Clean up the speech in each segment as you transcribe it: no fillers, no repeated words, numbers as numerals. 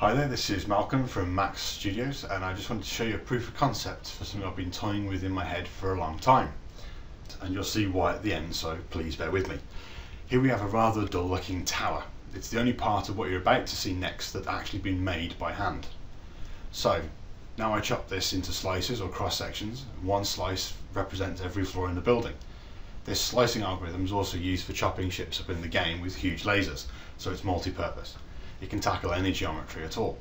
Hi there, this is Malcolm from Max Studios, and I just wanted to show you a proof of concept for something I've been toying with in my head for a long time. And you'll see why at the end, so please bear with me. Here we have a rather dull looking tower. It's the only part of what you're about to see next that's actually been made by hand. So, now I chop this into slices or cross sections. One slice represents every floor in the building. This slicing algorithm is also used for chopping ships up in the game with huge lasers, so it's multi-purpose. It can tackle any geometry at all.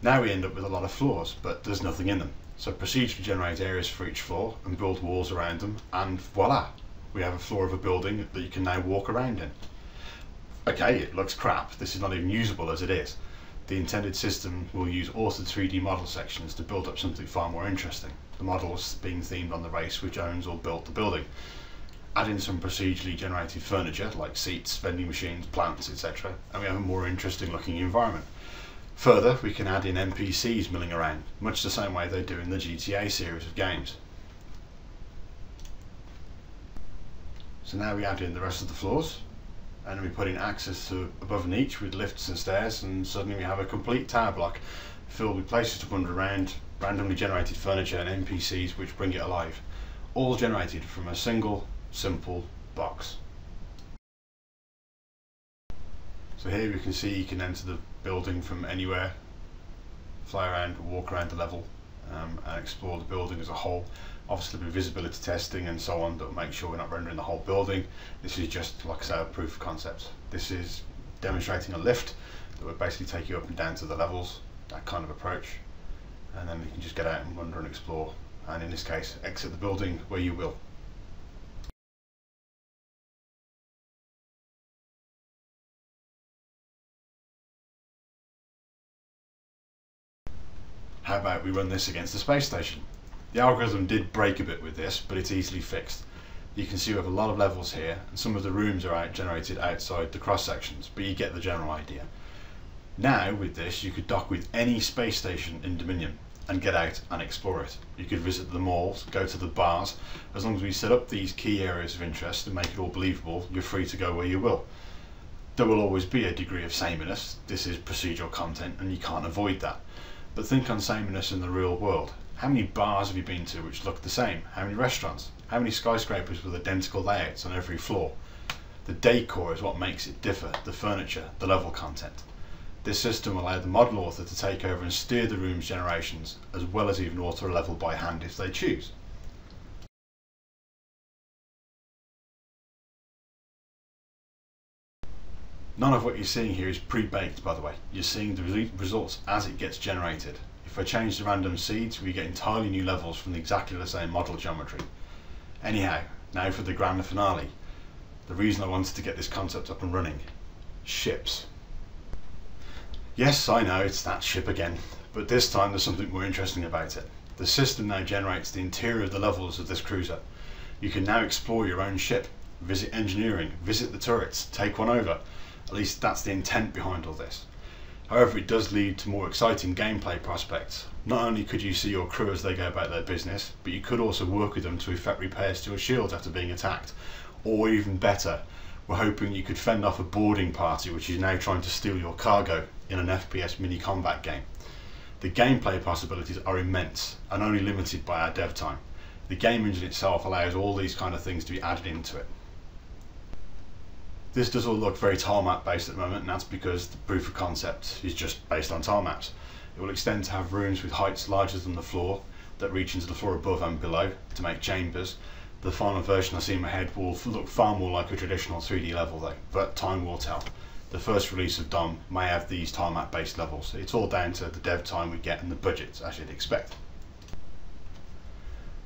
Now we end up with a lot of floors, but there's nothing in them. So procedurally generate areas for each floor and build walls around them, and voila! We have a floor of a building that you can now walk around in. Okay, it looks crap. This is not even usable as it is. The intended system will use altered 3D model sections to build up something far more interesting. The models being themed on the race which owns or built the building. Add in some procedurally generated furniture like seats, vending machines, plants, etc. and we have a more interesting looking environment. Further, we can add in NPCs milling around, much the same way they do in the GTA series of games. So now we add in the rest of the floors, and we put in access to above and each with lifts and stairs, and suddenly we have a complete tower block filled with places to wander around, randomly generated furniture and NPCs which bring it alive, all generated from a single simple box. So here we can see you can enter the building from anywhere, fly around, walk around the level and explore the building as a whole. Obviously with visibility testing and so on that will make sure we're not rendering the whole building. This is just, like I say, a proof of concept. This is demonstrating a lift that would basically take you up and down to the levels, that kind of approach, and then you can just get out and wander and explore, and in this case exit the building where you will. How about we run this against the space station? The algorithm did break a bit with this, but it's easily fixed. You can see we have a lot of levels here, and some of the rooms are generated outside the cross sections, but you get the general idea. Now with this you could dock with any space station in Dominium and get out and explore it. You could visit the malls, go to the bars. As long as we set up these key areas of interest and make it all believable, you're free to go where you will. There will always be a degree of sameness. This is procedural content and you can't avoid that. But think on sameness in the real world. How many bars have you been to which look the same? How many restaurants? How many skyscrapers with identical layouts on every floor? The decor is what makes it differ, the furniture, the level content. This system will allow the model author to take over and steer the room's generations, as well as even alter a level by hand if they choose. None of what you're seeing here is pre-baked, by the way. You're seeing the results as it gets generated. If I change the random seeds, we get entirely new levels from exactly the same model geometry. Anyhow, now for the grand finale. The reason I wanted to get this concept up and running. Ships. Yes, I know, it's that ship again, but this time there's something more interesting about it. The system now generates the interior of the levels of this cruiser. You can now explore your own ship, visit engineering, visit the turrets, take one over. At least that's the intent behind all this. However, it does lead to more exciting gameplay prospects. Not only could you see your crew as they go about their business, but you could also work with them to effect repairs to your shields after being attacked. Or even better, we're hoping you could fend off a boarding party which is now trying to steal your cargo in an FPS mini combat game. The gameplay possibilities are immense and only limited by our dev time. The game engine itself allows all these kind of things to be added into it. This does all look very tile map based at the moment, and that's because the proof of concept is just based on tile maps. It will extend to have rooms with heights larger than the floor that reach into the floor above and below to make chambers. The final version I see in my head will look far more like a traditional 3D level though, but time will tell. The first release of Dom may have these tile map based levels. It's all down to the dev time we get and the budgets, as you'd expect.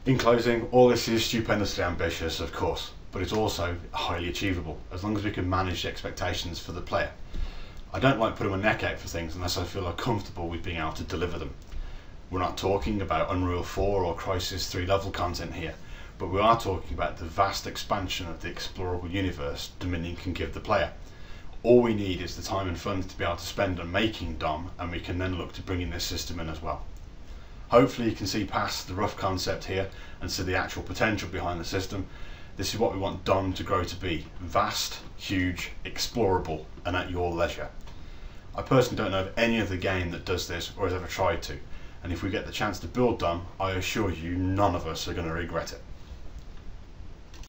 In closing, all this is stupendously ambitious, of course, but it's also highly achievable, as long as we can manage the expectations for the player. I don't like putting my neck out for things unless I feel comfortable with being able to deliver them. We're not talking about Unreal 4 or Crysis 3 level content here, but we are talking about the vast expansion of the explorable universe Dominion can give the player. All we need is the time and funds to be able to spend on making Dom, and we can then look to bringing this system in as well. Hopefully you can see past the rough concept here and see the actual potential behind the system. This is what we want Dom to grow to be: vast, huge, explorable, and at your leisure. I personally don't know of any other game that does this or has ever tried to, and if we get the chance to build them, I assure you none of us are going to regret it.